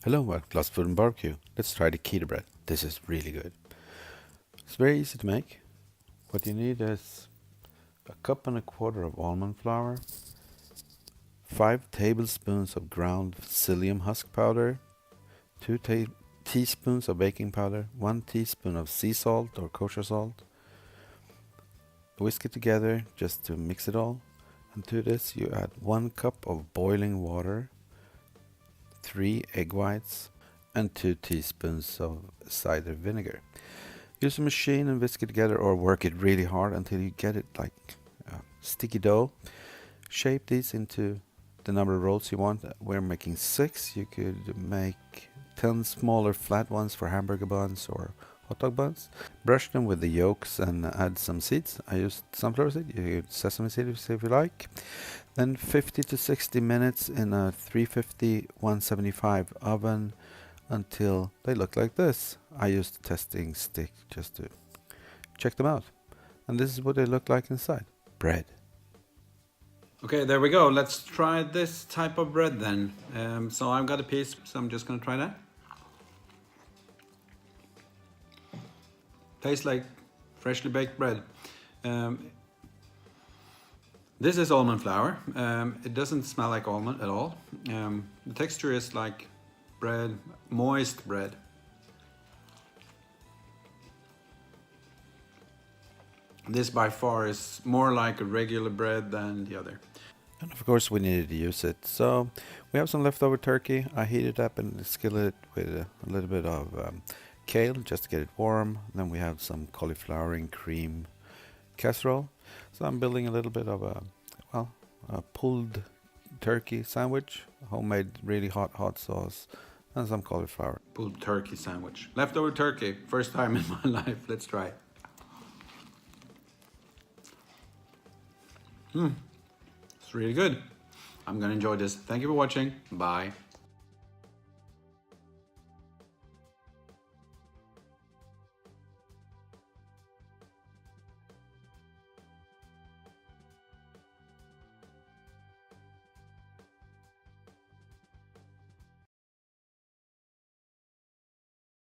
Hello, welcome to Lost Food and Barbecue. Let's try the keto bread. This is really good. It's very easy to make. What you need is a cup and a quarter of almond flour, 5 tablespoons of ground psyllium husk powder, 2 teaspoons of baking powder, 1 teaspoon of sea salt or kosher salt. Whisk it together just to mix it all. And to this you add 1 cup of boiling water, 3 egg whites, and 2 teaspoons of cider vinegar. Use a machine and whisk it together, or work it really hard until you get it like sticky dough. Shape these into the number of rolls you want. We're making 6. You could make 10 smaller flat ones for hamburger buns or hot dog buns. Brush them with the yolks and add some seeds. I used sunflower seed. You use sesame seeds if you like. Then 50 to 60 minutes in a 350 175 oven until they look like this. I used a testing stick just to check them out. And this is what they look like inside. Bread. Okay, there we go. Let's try this type of bread then. So I've got a piece, so I'm just gonna try that. Tastes like freshly baked bread. This is almond flour. It doesn't smell like almond at all. The texture is like bread, moist bread. This by far is more like a regular bread than the other. And of course we needed to use it. So we have some leftover turkey. I heated up in the skillet with a little bit of kale just to get it warm. Then we have some cauliflower and cream casserole. So I'm building a little bit of a pulled turkey sandwich, homemade really hot sauce, and some cauliflower. Pulled turkey sandwich. Leftover turkey, first time in my life. Let's try it. It's really good. I'm gonna enjoy this. Thank you for watching. Bye.